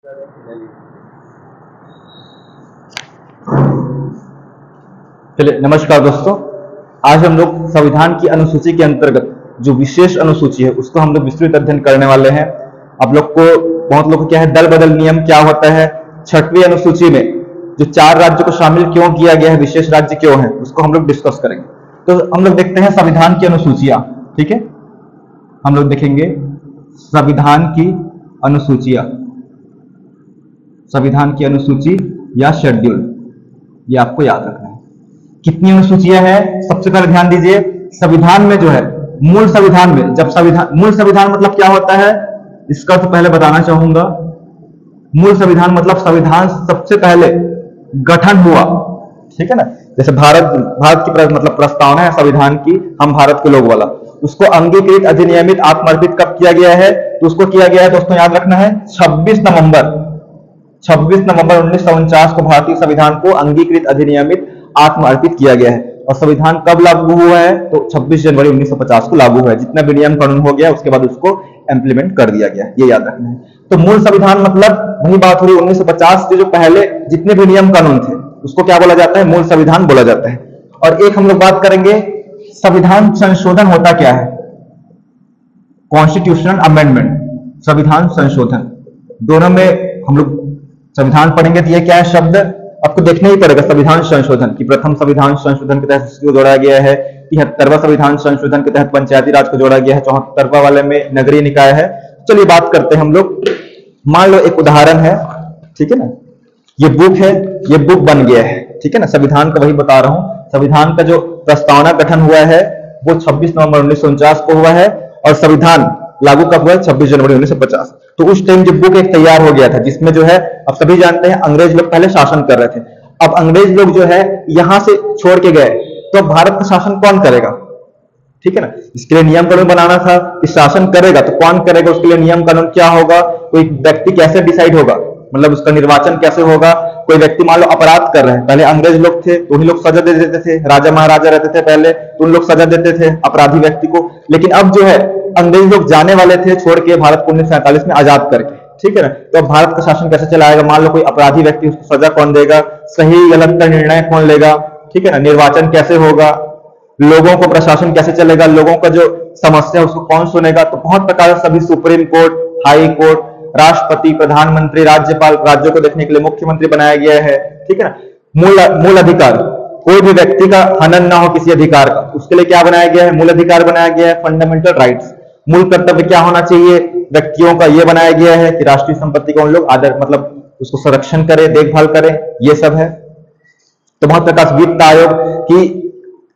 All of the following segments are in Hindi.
चलिए, नमस्कार दोस्तों। आज हम लोग संविधान की अनुसूची के अंतर्गत जो विशेष अनुसूची है उसको हम लोग विस्तृत अध्ययन करने वाले हैं। आप लोग को बहुत लोग को क्या है, दल बदल नियम क्या होता है, छठवीं अनुसूची में जो 4 राज्यों को शामिल क्यों किया गया है, विशेष राज्य क्यों है, उसको हम लोग डिस्कस करेंगे। तो हम लोग देखते हैं संविधान की अनुसूचियां। ठीक है, हम लोग देखेंगे संविधान की अनुसूचियां, संविधान की अनुसूची या शेड्यूल, ये आपको याद रखना है। कितनी अनुसूचियां हैं, सबसे पहले ध्यान दीजिए। संविधान में जो है, मूल संविधान में, जब संविधान, मूल संविधान मतलब क्या होता है, इसका तो पहले बताना चाहूंगा। मूल संविधान मतलब संविधान सबसे पहले गठन हुआ, ठीक है ना। जैसे भारत की मतलब प्रस्तावना है संविधान की, हम भारत के लोग वाला, उसको अंगीकृत, अधिनियमित, आत्मर्पित कब किया गया है, तो उसको किया गया है दोस्तों, याद रखना है 26 नवंबर 1949 को भारतीय संविधान को अंगीकृत, अधिनियमित, आत्म अर्पित किया गया है। और संविधान कब लागू हुआ है, तो 26 जनवरी 1950 को लागू हुआ है। जितना भी नियम कानून हो गया उसके बाद उसको इंप्लीमेंट कर दिया गया, ये याद रखना है। तो मूल संविधान मतलब वही बात हो रही, 1950 से जो पहले जितने भी नियम कानून थे उसको क्या बोला जाता है, मूल संविधान बोला जाता है। और एक हम लोग बात करेंगे, संविधान संशोधन होता क्या है, कॉन्स्टिट्यूशनल अमेंडमेंट, संविधान संशोधन। दोनों में हम लोग संविधान पढ़ेंगे तो ये क्या है शब्द आपको देखना ही पड़ेगा। संविधान संशोधन की प्रथम संविधान संशोधन के तहत इसको जोड़ा गया है, 73वां संविधान संशोधन के तहत पंचायती राज को जोड़ा गया है, 74वां वाले में नगरीय निकाय है। चलिए बात करते हैं हम लोग। मान लो एक उदाहरण है, ठीक है ना, ये बुक है, ये बुक बन गया है, ठीक है ना। संविधान का वही बता रहा हूं, संविधान का जो प्रस्तावना गठन हुआ है वो 26 नवंबर 1949 को हुआ है और संविधान लागू कब हुआ है, 26 जनवरी 1950। तो उस टाइम जो बुक एक तैयार हो गया था, जिसमें जो है, अब सभी जानते हैं अंग्रेज लोग पहले शासन कर रहे थे। अब अंग्रेज लोग जो है यहां से छोड़ के गए, तो भारत का शासन कौन करेगा, ठीक है ना। इसके लिए नियम कानून बनाना था कि शासन करेगा तो कौन करेगा, उसके लिए नियम कानून क्या होगा, कोई व्यक्ति कैसे डिसाइड होगा, मतलब उसका निर्वाचन कैसे होगा। कोई व्यक्ति मान लो अपराध कर रहे हैं, पहले अंग्रेज लोग थे तो उन्हीं लोग सजा दे देते थे, राजा महाराजा रहते थे पहले तो उन लोग सजा देते थे अपराधी व्यक्ति को। लेकिन अब जो है अंग्रेज लोग जाने वाले थे छोड़ के भारत को 1947 में आजाद करके, ठीक है ना। तो अब भारत का शासन कैसे चलाएगा, मान लो कोई अपराधी व्यक्ति, उसको सजा कौन देगा, सही गलत का निर्णय कौन लेगा, ठीक है ना। निर्वाचन कैसे होगा, लोगों को प्रशासन कैसे चलेगा, लोगों का जो समस्या उसको कौन सुनेगा। तो बहुत प्रकार से सभी, सुप्रीम कोर्ट, हाई कोर्ट, राष्ट्रपति, प्रधानमंत्री, राज्यपाल, राज्यों को देखने के लिए मुख्यमंत्री बनाया गया है, ठीक है ना। मूल अधिकार, कोई भी व्यक्ति का हनन ना हो किसी अधिकार का, उसके लिए क्या बनाया गया है, मूल अधिकार बनाया गया है, फंडामेंटल राइट्स। मूल कर्तव्य क्या होना चाहिए व्यक्तियों का, ये बनाया गया है कि राष्ट्रीय संपत्ति का उन लोग आदर, मतलब उसको संरक्षण करें, देखभाल करें, ये सब है। तो बहुत प्रकार वित्त आयोग की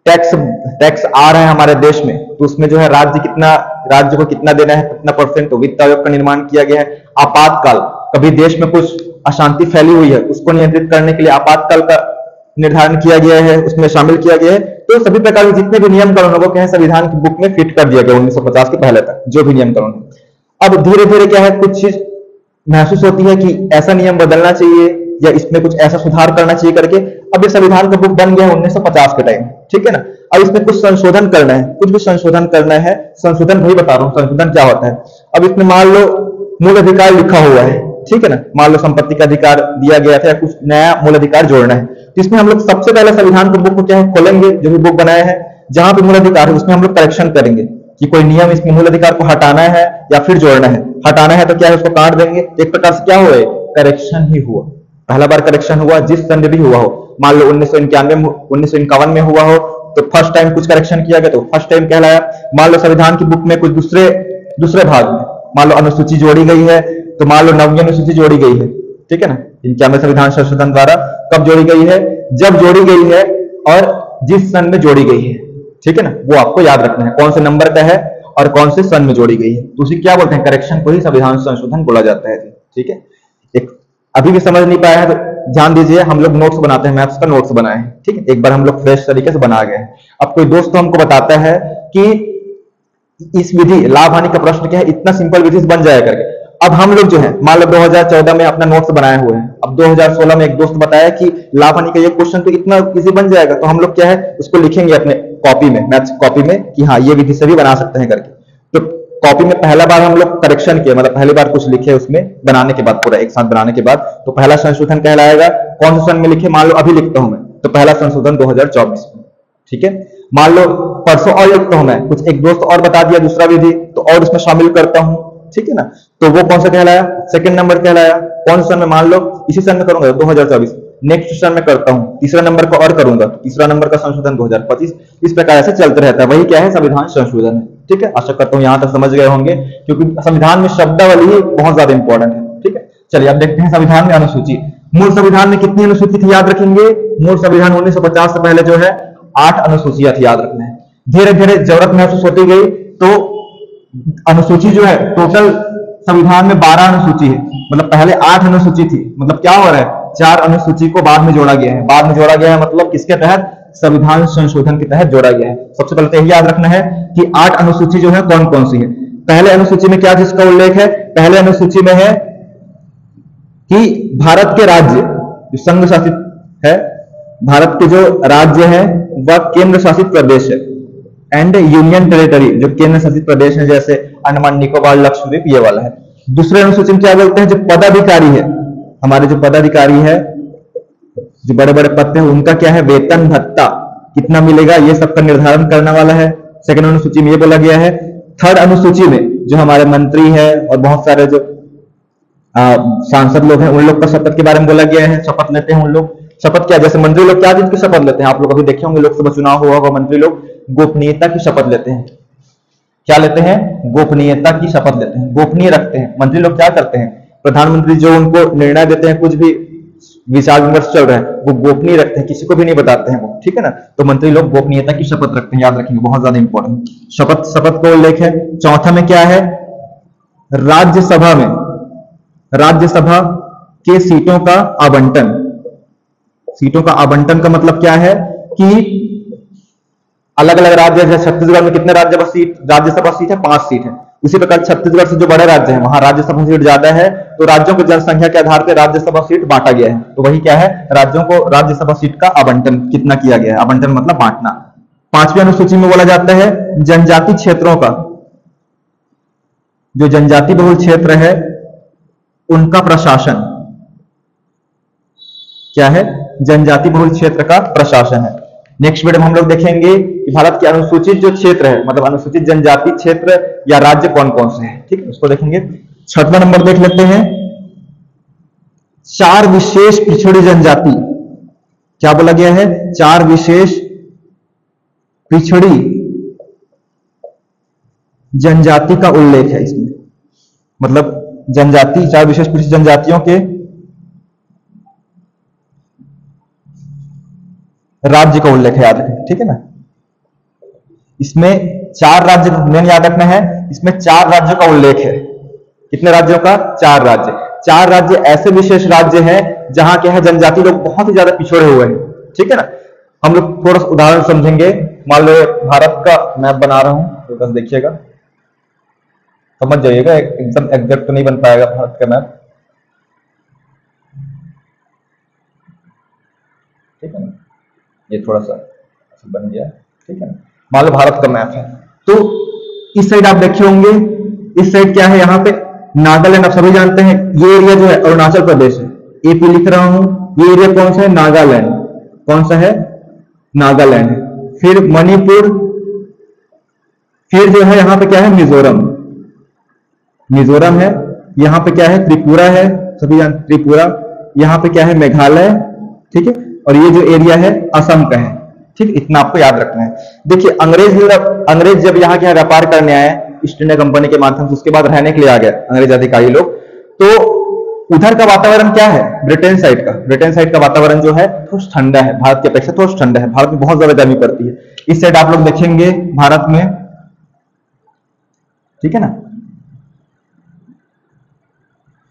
टैक्स आ रहे हैं हमारे देश में, तो उसमें जो है राज्य को कितना देना है, कितना परसेंट, तो वित्त आयोग का निर्माण किया गया है। आपातकाल, कभी देश में कुछ अशांति फैली हुई है उसको नियंत्रित करने के लिए आपातकाल का निर्धारण किया गया है, उसमें शामिल किया गया है। तो सभी प्रकार के जितने भी नियम कानूनों को संविधान की बुक में फिट कर दिया गया 1950 के पहले तक, जो भी नियम कानून। अब धीरे धीरे क्या है, कुछ चीज महसूस होती है कि ऐसा नियम बदलना चाहिए या इसमें कुछ ऐसा सुधार करना चाहिए करके अब ये संविधान का बुक बन गया है 1950 के टाइम, ठीक है ना। अब इसमें कुछ संशोधन करना है, कुछ भी संशोधन करना है, संशोधन वही बता रहा हूँ संशोधन क्या होता है। अब इसमें मान लो मूल अधिकार लिखा हुआ है, ठीक है ना, मान लो संपत्ति का अधिकार दिया गया था या कुछ नया मूल अधिकार जोड़ना है, तो इसमें हम लोग सबसे पहले संविधान के बुक को क्या है खोलेंगे, जो भी बुक बनाया है जहां पे मूल अधिकार है उसमें हम लोग करेक्शन करेंगे कि कोई नियम इसमें मूल अधिकार को हटाना है या फिर जोड़ना है। हटाना है तो क्या है, उसको काट देंगे। एक प्रकार से क्या हुआ, करेक्शन ही हुआ, पहला बार करेक्शन हुआ, जिस सन में भी हुआ हो। मान लो 1951 में हुआ हो तो फर्स्ट टाइम कुछ करेक्शन किया गया तो फर्स्ट टाइम कहलाया। मान लो संविधान की बुक में कुछ दूसरे भाग में मान लो अनुसूची जोड़ी गई है तो मान लो 9वीं अनुसूची जोड़ी गई है, ठीक है ना। इनके में संविधान संशोधन द्वारा कब जोड़ी गई है, जब जोड़ी गई है और जिस सन में जोड़ी गई है, ठीक है ना, वो आपको याद रखना है कौन से नंबर का है और कौन से सन में जोड़ी गई है। तो उसे क्या बोलते हैं, करेक्शन को ही संविधान संशोधन बोला जाता है, ठीक है। एक अभी भी समझ नहीं पाया है तो ध्यान दीजिए, हम लोग नोट्स बनाते हैं, मैथ्स का नोट्स बनाए हैं, ठीक है। एक बार हम लोग फ्रेश तरीके से बना गए हैं। अब कोई दोस्त हमको बताता है कि इस विधि लाभ हानि का प्रश्न क्या है, इतना सिंपल विधि बन जाएगा करके। अब हम लोग जो है मान लो 2014 में अपना नोट्स बनाए हुए हैं, अब 2016 में एक दोस्त बताया कि लाभ हानि का ये क्वेश्चन तो इतना इजी बन जाएगा, तो हम लोग क्या है उसको लिखेंगे अपने कॉपी में, मैथ्स कॉपी में कि हाँ ये विधि से भी बना सकते हैं करके। तो कॉपी में पहला बार हम लोग करेक्शन किए, मतलब पहली बार कुछ लिखे उसमें बनाने के बाद, पूरा एक साथ बनाने के बाद, तो पहला संशोधन कहलाएगा। कौन से सन में लिखे, मान लो अभी लिखता हूं मैं, तो पहला संशोधन 2024 में, ठीक है। मान लो परसों और लिखता हूं मैं, कुछ एक दोस्त और बता दिया दूसरा विधि, तो और उसमें शामिल करता हूं, ठीक है ना, तो वो कौन सा कहलाया, सेकंड नंबर कहलाया। कौन सा सन में, मान लो इसी सन में करूंगा 2024, नेक्स्ट सन में करता हूं तीसरा नंबर का और करूंगा, तीसरा नंबर का संशोधन 2025, इस प्रकार से चलते रहता है। वही क्या है, संविधान संशोधन है, ठीक है। आशा करता हूं यहां तक समझ गए होंगे, क्योंकि संविधान में शब्दावली बहुत ज्यादा इंपॉर्टेंट है, ठीक है। चलिए अब देखते हैं संविधान में अनुसूची। मूल संविधान में कितनी अनुसूची थी याद रखेंगे, मूल संविधान 1950 से पहले जो है 8 अनुसूचियां थी, याद रखना है। धीरे धीरे जरूरत महसूस होती गई तो अनुसूची जो है, टोटल संविधान में 12 अनुसूची है, मतलब पहले 8 अनुसूची थी, मतलब क्या हो रहा है, 4 अनुसूची को बाद में जोड़ा गया है। बाद में जोड़ा गया है मतलब किसके तहत, संविधान संशोधन के तहत जोड़ा गया है। सबसे पहले तो यही याद रखना है कि 8 अनुसूची जो है कौन कौन सी है। पहले अनुसूची में क्या जिसका उल्लेख है, पहले अनुसूची में है कि भारत के राज्य जो संघ शासित है, भारत के जो राज्य है वह केंद्र शासित प्रदेश है, एंड यूनियन टेरिटरी जो केंद्र शासित प्रदेश है, जैसे अंडमान निकोबार लक्षद्वीप, ये वाला है। दूसरे अनुसूची में क्या बोलते हैं, जो पदाधिकारी है, हमारे जो पदाधिकारी है, जो बड़े बड़े पद हैं, उनका क्या है, वेतन भत्ता कितना मिलेगा, ये सबका निर्धारण करने वाला है। सेकंड अनुसूची में ये बोला गया है। थर्ड अनुसूची में जो हमारे मंत्री है और बहुत सारे जो सांसद लोग हैं, उन लोग का शपथ के बारे में बोला गया है। शपथ लेते हैं उन लोग, शपथ क्या, जैसे मंत्री लोग क्या चीज की शपथ लेते हैं, आप लोग अभी देखे होंगे, लोकसभा चुनाव हुआ होगा, मंत्री लोग गोपनीयता की शपथ लेते हैं। क्या लेते हैं, गोपनीयता की शपथ लेते हैं, गोपनीय रखते हैं। मंत्री लोग क्या करते हैं, प्रधानमंत्री जो उनको निर्णय देते हैं, कुछ भी विचार विमर्श चल रहा है, वो गोपनीय रखते हैं, किसी को भी नहीं बताते हैं वो, ठीक है ना। तो मंत्री लोग गोपनीयता की शपथ रखते हैं, याद रखेंगे, बहुत ज्यादा इंपॉर्टेंट शपथ, शपथ को उल्लेख है। चौथा में क्या है, राज्यसभा में, राज्यसभा के सीटों का आवंटन। सीटों का आवंटन का मतलब क्या है कि अलग अलग राज्य, जैसे छत्तीसगढ़ में कितने राज्यसभा सीट है, 5 सीट है। उसी प्रकार छत्तीसगढ़ से जो बड़े राज्य है वहां राज्यसभा सीट ज्यादा है, तो राज्यों की जनसंख्या के आधार पर राज्यसभा सीट बांटा गया है। तो वही क्या है, राज्यों को राज्यसभा सीट का आवंटन कितना किया गया है, आवंटन मतलब बांटना। 5वीं अनुसूची में बोला जाता है जनजाति क्षेत्रों का, जो जनजाति बहुल क्षेत्र है उनका प्रशासन क्या है, जनजाति बहुल क्षेत्र का प्रशासन है। नेक्स्ट वीडियो में हम लोग देखेंगे कि भारत के अनुसूचित जो क्षेत्र है, मतलब अनुसूचित जनजाति क्षेत्र या राज्य कौन कौन से हैं, ठीक है, उसको देखेंगे। 6वां नंबर देख लेते हैं, 4 विशेष पिछड़ी जनजाति। क्या बोला गया है, 4 विशेष पिछड़ी जनजाति का उल्लेख है इसमें, मतलब जनजाति, 4 विशेष पिछड़ी जनजातियों के राज्य का उल्लेख है, याद रखें, ठीक है ना। इसमें 4 राज्य मेन याद रखना है, इसमें 4 राज्यों का उल्लेख है। कितने राज्यों का, 4 राज्य। 4 राज्य ऐसे विशेष राज्य हैं जहां क्या है, जनजाति लोग बहुत ही ज्यादा पिछड़े हुए हैं, ठीक है ना। हम लोग थोड़ा सा उदाहरण समझेंगे। मान लो भारत का मैप बना रहा हूं, तो बस देखिएगा, समझ जाइएगा, एकदम एग्जैक्ट तो नहीं बन पाएगा भारत का मैप, ठीक है ना। ये थोड़ा सा बन गया, ठीक है ना। मान लो भारत का मैप है, तो इस साइड आप देखे होंगे, इस साइड क्या है, यहाँ पे नागालैंड, आप सभी जानते हैं ये एरिया जो है अरुणाचल प्रदेश है, एपी लिख रहा हूं, ये एरिया कौन सा है, नागालैंड, कौन सा है, नागालैंड है। फिर मणिपुर, फिर जो है यहाँ पे क्या है, मिजोरम, मिजोरम है। यहाँ पे क्या है, त्रिपुरा है, सभी जानते त्रिपुरा। यहाँ पे क्या है, मेघालय, ठीक है। और ये जो एरिया है असम का है, ठीक, इतना आपको याद रखना है। देखिए अंग्रेज जब यहाँ के व्यापार करने आए ईस्ट इंडिया कंपनी के माध्यम से, उसके बाद रहने के लिए आ गए अंग्रेज अधिकारी लोग, तो उधर का वातावरण क्या है, ब्रिटेन साइड का वातावरण जो है थोड़ा ठंडा है, भारत की अपेक्षा थोड़ा ठंडा है। भारत में बहुत ज्यादा गर्मी पड़ती है। इस साइड आप लोग देखेंगे भारत में, ठीक है ना,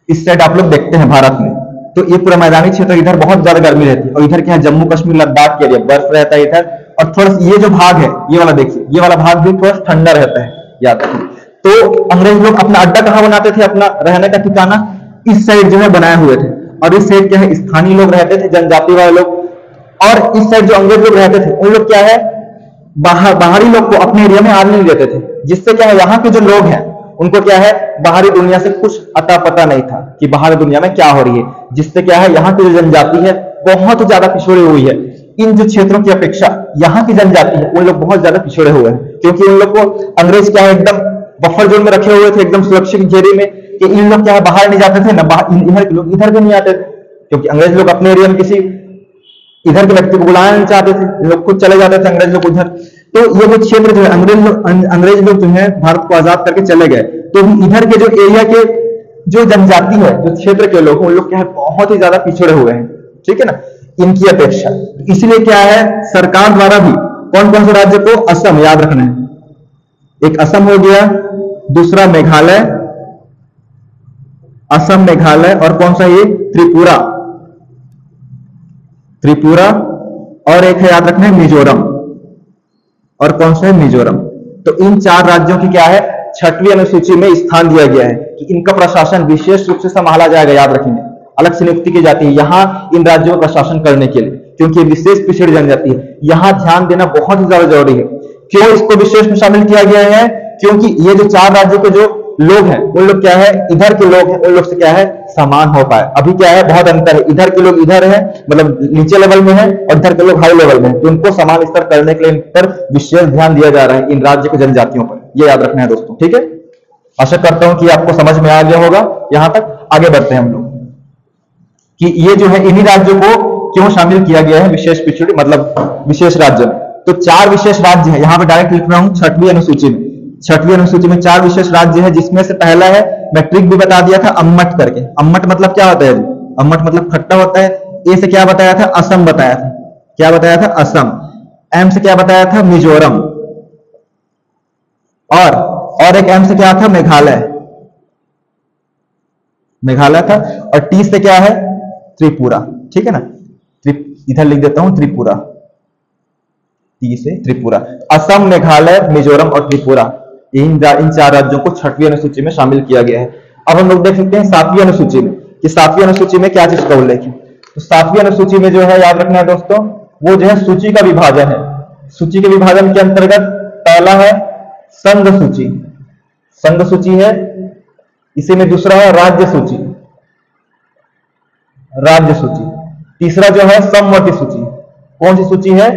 इस साइड आप लोग देखते हैं भारत में, तो ये पूरा मैदानी क्षेत्र, इधर बहुत ज्यादा गर्मी रहती है। और इधर क्या है, जम्मू कश्मीर लद्दाख के एरिया, बर्फ रहता है इधर। और थोड़ा ये जो भाग है, ये वाला देखिए, ये वाला भाग भी थोड़ा ठंडा रहता है, याद रखिए। तो अंग्रेज लोग अपना अड्डा कहां बनाते थे, अपना रहने का ठिकाना इस साइड जो है बनाए हुए थे। और इस साइड क्या है, स्थानीय लोग रहते थे, जनजाति वाले लोग। और इस साइड जो अंग्रेज लोग रहते थे, उन लोग क्या है, बाहरी लोग को अपने एरिया में आने नहीं देते थे, जिससे क्या है, यहाँ के जो लोग हैं उनको क्या है, बाहरी दुनिया से कुछ अता पता नहीं था कि बाहरी दुनिया में क्या हो रही है, जिससे क्या है यहाँ की जो जनजाति है बहुत ज्यादा पिछड़ी हुई है। इन जो क्षेत्रों की अपेक्षा यहाँ की जनजाति है उन लोग बहुत ज्यादा पिछड़े हुए हैं, क्योंकि उन लोग को अंग्रेज क्या है एकदम बफर जोन में रखे हुए थे, एकदम सुरक्षित घेरे में, कि इन लोग क्या है बाहर नहीं जाते थे ना, इधर के लोग इधर भी नहीं आते थे, क्योंकि अंग्रेज लोग अपने एरिया में किसी इधर के व्यक्ति को बुलाना नहीं चाहते थे, लोग खुद चले जाते थे अंग्रेज लोग उधर। तो ये जो क्षेत्र जो है अंग्रेज लोग जो है भारत को आजाद करके चले गए, तो इधर के जो एरिया के जो जनजाति है, जो क्षेत्र के लोग, उन लोग क्या है बहुत ही ज्यादा पिछड़े हुए हैं, ठीक है ना, इनकी अपेक्षा। इसलिए क्या है, सरकार द्वारा भी कौन कौन से राज्य को, असम याद रखना है, एक असम हो गया, दूसरा मेघालय, असम मेघालय, और कौन सा ये त्रिपुरा, त्रिपुरा, और एक है याद रखना है मिजोरम, और कौन सा है मिजोरम। तो इन 4 राज्यों की क्या है 6वीं अनुसूची में स्थान दिया गया है कि इनका प्रशासन विशेष रूप से संभाला जाएगा, याद रखेंगे, अलग से नियुक्ति की जाती है यहां इन राज्यों में प्रशासन करने के लिए, क्योंकि विशेष पिछड़ी जनजाति है, यहां ध्यान देना बहुत ही ज्यादा जरूरी है। क्यों इसको विशेष में शामिल किया गया है, क्योंकि ये जो 4 राज्यों के जो लोग हैं उन लोग क्या है, इधर के लोग हैं उन लोग से क्या है समान हो पाए। अभी क्या है बहुत अंतर है, इधर के लोग इधर है मतलब नीचे लेवल में है, और इधर के लोग हाई लेवल में है, तो उनको समान स्तर करने के लिए इन पर विशेष ध्यान दिया जा रहा है, इन राज्य के जनजातियों पर, ये याद रखना है दोस्तों, ठीक है। आशा करता हूं कि आपको समझ में आ गया होगा। यहां तक आगे बढ़ते हैं हम लोग कि ये जो है इन्हीं राज्यों को क्यों शामिल किया गया है विशेष पिछड़ी मतलब विशेष राज्य में। तो 4 विशेष राज्य है, यहां पे डायरेक्ट लिख रहा हूं 6वीं अनुसूची में, 6वीं अनुसूची में 4 विशेष राज्य है, जिसमें से पहला है, मैं ट्रिक भी बता दिया था, अम्मट करके। अम्मट मतलब क्या होता है जी, अम्मट मतलब खट्टा होता है। ए से क्या बताया था, असम बताया था, क्या बताया था, असम। एम से क्या बताया था, मिजोरम, और एक एम से क्या था, मेघालय, मेघालय था, और टी से क्या है, त्रिपुरा, ठीक है ना, इधर लिख देता हूं त्रिपुरा, टी से त्रिपुरा। असम, मेघालय, मिजोरम और त्रिपुरा, इन 4 राज्यों को 6वीं अनुसूची में शामिल किया गया है। अब हम लोग देख सकते हैं 7वीं अनुसूची में कि 7वीं अनुसूची में क्या चीज का उल्लेख है। तो 7वीं अनुसूची में जो है याद रखना है दोस्तों, वो जो है सूची का विभाजन है। सूची के विभाजन के अंतर्गत पहला है संघ सूची, संघ सूची है, इसी में दूसरा है राज्य सूची, राज्य सूची, तीसरा जो है समवर्ती सूची। कौन सी सूची है,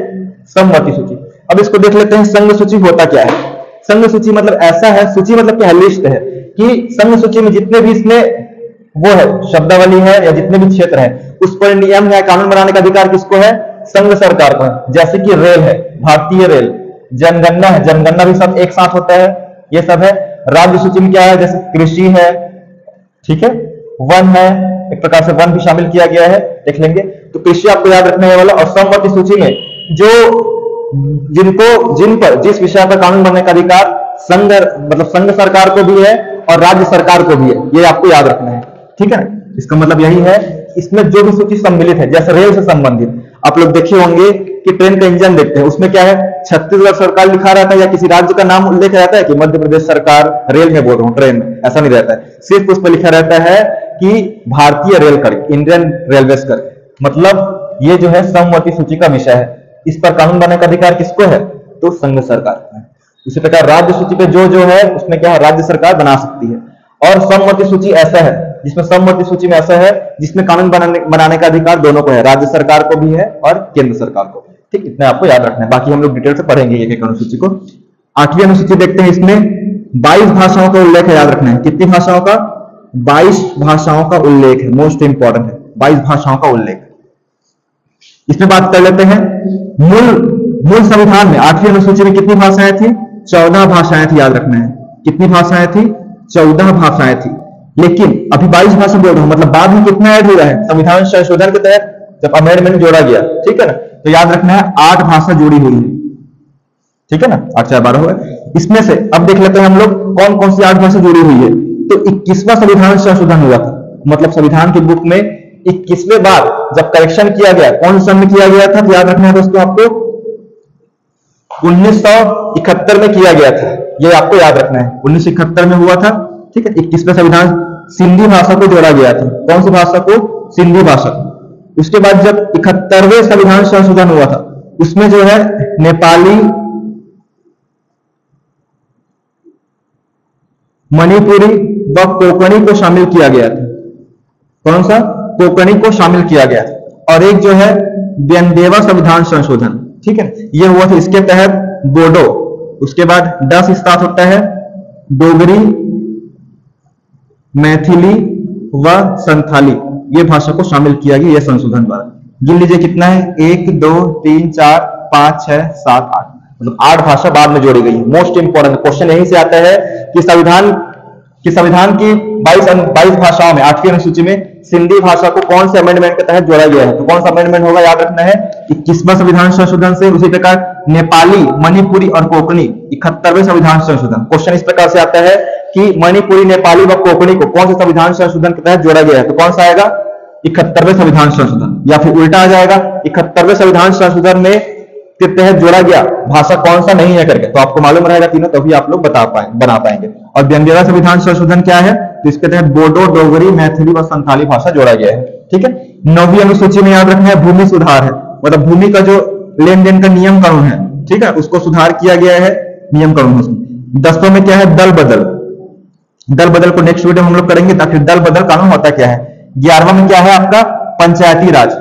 समवर्ती सूची। अब इसको देख लेते हैं संघ सूची होता क्या है। संघ सूची मतलब ऐसा है, सूची मतलब क्या है, लिस्ट है, कि संघ सूची में जितने भी इसमें वो है शब्दावली है या जितने भी क्षेत्र है उस पर नियम या कानून बनाने का अधिकार किसको है, संघ सरकार को है। जैसे कि रेल है, भारतीय रेल, जनगणना है, जनगणना भी सब एक साथ होता है, ये सब है। राज्य सूची में क्या है, जैसे कृषि है, ठीक है, वन है, एक प्रकार से वन भी शामिल किया गया है, देख लेंगे। तो कृषि आपको याद रखना है वाला। और समवर्ती सूची में जो जिन पर जिस विषय पर कानून बनने का अधिकार संघ मतलब संघ सरकार को भी है और राज्य सरकार को भी है, ये आपको याद रखना है, ठीक है ना। इसका मतलब यही है, इसमें जो भी सूची सम्मिलित है, जैसे रेल से संबंधित आप लोग देखे होंगे कि ट्रेन का इंजन देखते हैं, उसमें क्या है छत्तीसगढ़ सरकार लिखा रहता है या किसी राज्य का नाम उल्लेख रहता है कि मध्य प्रदेश सरकार, रेल में बोल रहा हूं, ट्रेन में ऐसा नहीं रहता है, सिर्फ उस पर लिखा रहता है कि भारतीय रेल करके, इंडियन रेलवेज करके। मतलब ये जो है समवर्ती सूची का विषय है, इस पर कानून बनाने का अधिकार किसको है, तो संघ सरकार को है। इसी प्रकार राज्य सूची पे जो है उसमें क्या है, राज्य सरकार बना सकती है। और समवर्ती सूची ऐसा है जिसमें समवर्ती सूची में ऐसा है जिसमें कानून बनाने का अधिकार दोनों को है, राज्य सरकार को भी है और केंद्र सरकार को। ठीक, इतना आपको याद रखना है, बाकी हम लोग डिटेल से पढ़ेंगे एक एक अनुसूची को। 8वीं अनुसूची देखते हैं, इसमें 22 भाषाओं का उल्लेख है, याद रखना है। कितनी भाषाओं का, 22 भाषाओं का उल्लेख है, मोस्ट इंपॉर्टेंट है, 22 भाषाओं का उल्लेख। इसमें बात कर लेते हैं मूल संविधान में 8वीं अनुसूची में कितनी भाषाएं थी, 14 भाषाएं थी, याद रखना है। कितनी भाषाएं थी, 14 भाषाएं थी। लेकिन अभी 22 भाषा बोल रहा हूं, मतलब बाद में कितना ऐड हो रहा है, संविधान संशोधन के तहत जब अमेंडमेंट जोड़ा गया, ठीक है ना, तो याद रखना है 8 भाषा जुड़ी हुई है, ठीक है ना, 8 4 12 हुआ। इसमें से अब देख लेते हैं हम लोग कौन कौन सी 8 भाषा जुड़ी हुई है। तो 21वां संविधान संशोधन हुआ था, मतलब संविधान की बुक में 21वें बार जब करेक्शन किया गया, कौन सन में किया गया था, तो याद रखना है दोस्तों आपको 1971 में किया गया था, ये आपको याद रखना है, 1971 में हुआ था, ठीक है। 21वें संविधान सिंधी भाषा को जोड़ा गया था, कौन सी भाषा को, सिंधी भाषा। उसके बाद जब 71वें संविधान संशोधन हुआ था, उसमें जो है मणिपुरी व कोंकणी को शामिल किया गया था। कौन सा? कोंकणी को शामिल किया गया। और एक जो है ब्यानवेवा संविधान संशोधन, ठीक है, ये हुआ था, इसके तहत बोडो, उसके बाद डस स्टार्ट होता है, डोगरी, मैथिली व संथाली, ये भाषा को शामिल किया गया, यह संशोधन द्वारा। गिन लीजिए कितना है, 1 2 3 4 5 6 7 8, मतलब 8 भाषा बाद में जोड़ी गई है। मोस्ट इंपोर्टेंट क्वेश्चन यहीं से आता है कि संविधान की 22 भाषाओं में 8वीं अनुसूची में सिंधी भाषा को कौन से अमेंडमेंट के तहत जोड़ा गया है। तो कौन सा अमेंडमेंट होगा, याद रखना है, 21वां संविधान संशोधन से। उसी प्रकार नेपाली, मणिपुरी और कोंकणी 71वें संविधान संशोधन। क्वेश्चन इस प्रकार से आता है कि मणिपुरी, नेपाली व कोंकणी को कौन से संविधान संशोधन के तहत जोड़ा गया है। तो कौन सा आएगा, 71वें संविधान संशोधन, या फिर उल्टा आ जाएगा, 71वें संविधान संशोधन में के तहत जोड़ा गया भाषा कौन सा नहीं है करके। तो आपको मालूम रहेगा तीनों, तभी आप लोग बना पाएंगे। और 92वां संविधान संशोधन क्या है, तो इसके तहत बोडो, डोगरी, मैथिली व संथाली भाषा जोड़ा गया है। ठीक है। 9वीं अनुसूची में याद रखना है भूमि सुधार है, मतलब भूमि का जो लेन देन का नियम कानून है, ठीक है, उसको सुधार किया गया है, नियम कानून है। 10वां में क्या है, दल बदल। दल बदल को नेक्स्ट वीडियो में हम लोग करेंगे, ताकि दल बदल कानून होता क्या है। 11वां में क्या है आपका, पंचायती राज।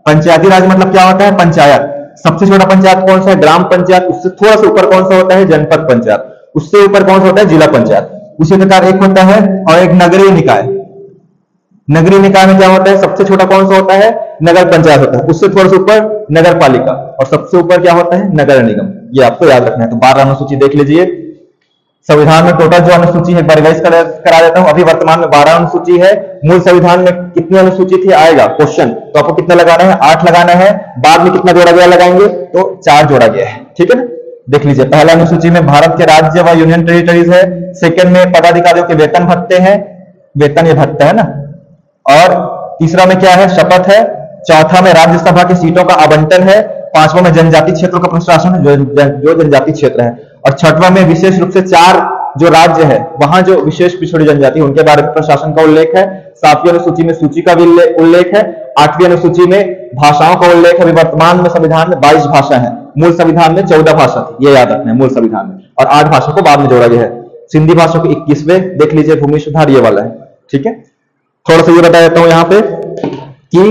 पंचायती राज मतलब क्या होता है, पंचायत। सबसे छोटा पंचायत कौन सा है, ग्राम पंचायत। उससे थोड़ा सा ऊपर कौन सा होता है, जनपद पंचायत। उससे ऊपर कौन सा होता है, जिला पंचायत। उसी प्रकार एक होता है और एक नगरीय निकाय। नगरीय निकाय में क्या होता है, सबसे छोटा कौन सा होता है, नगर पंचायत होता है। उससे थोड़ा सा ऊपर नगर पालिका, और सबसे ऊपर क्या होता है, नगर निगम। ये आपको याद रखना है। तो 12 अनुसूची देख लीजिए। संविधान में टोटल जो अनुसूची है, एक बार रिवाइज करा देता हूं। अभी वर्तमान में 12 अनुसूची है। मूल संविधान में कितनी अनुसूची थी, आएगा क्वेश्चन, तो आपको कितना लगाना है, 8 लगाना है। बाद में कितना जोड़ा गया लगाएंगे, तो 4 जोड़ा गया है। ठीक है ना, देख लीजिए। पहला अनुसूची में भारत के राज्य व यूनियन टेरिटरीज है। सेकंड में पदाधिकारियों के वेतन भत्ते हैं, वेतन ये भत्ता है ना। और तीसरा में क्या है, शपथ है। चौथा में राज्यसभा की सीटों का आवंटन है। 5वां में जनजाति क्षेत्रों का प्रशासन है, जो जनजाति क्षेत्र है। और 6वां में विशेष रूप से 4 जो राज्य है, वहां जो विशेष पिछड़ी जनजाति, उनके बारे में प्रशासन का उल्लेख है। 7वीं अनुसूची में सूची का भी उल्लेख है। 8वीं अनुसूची में भाषाओं का उल्लेख है। वर्तमान में संविधान में 22 भाषा है। मूल संविधान में 14 भाषा थी, ये याद रखना है, मूल संविधान में। और 8 भाषा को बाद में जोड़ा गया है। सिंधी भाषा को 21वें, देख लीजिए, भूमि सुधार ये वाला है। ठीक है। थोड़ा सा ये बता देता हूं यहां पे कि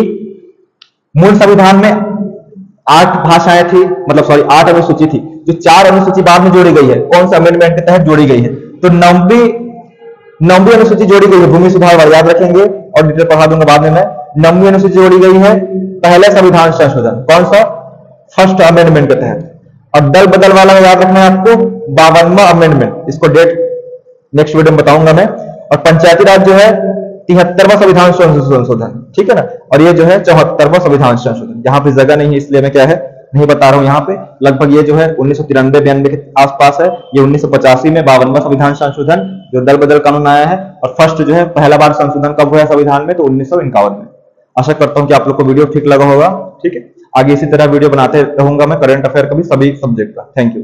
मूल संविधान में 8 भाषाएं थी, मतलब सॉरी 8 अनुसूची थी, जो 4 अनुसूची बाद में जोड़ी गई है। कौन सा अमेंडमेंट के तहत जोड़ी गई है, तो 9वीं अनुसूची जोड़ी गई है, भूमि सुधार वाला, याद रखेंगे, और डिटेल पढ़ा दूंगा बाद में मैं। 9वीं अनुसूची जोड़ी गई है पहले संविधान संशोधन, कौन सा, फर्स्ट अमेंडमेंट के तहत। और दल बदल वाला याद रखना है आपको, 52वां अमेंडमेंट, इसको डेट नेक्स्ट वीडियो में बताऊंगा मैं। और पंचायती राज जो है 73वां संविधान संशोधन, ठीक है ना। और ये जो है 74वां संविधान संशोधन। यहाँ पे जगह नहीं है, इसलिए मैं क्या है नहीं बता रहा हूं यहाँ पे। लगभग ये जो है 1993-92 के आसपास है। ये 1985 में 52वां संविधान संशोधन, जो दल बदल कानून आया है। और फर्स्ट जो है पहला बार संशोधन कब हुआ है संविधान में, तो 1951 में। आशा करता हूं कि आप लोग को वीडियो ठीक लगा होगा। ठीक है, आगे इसी तरह वीडियो बनाते रहूंगा मैं, करंट अफेयर का भी, सभी सब्जेक्ट का। Thank you.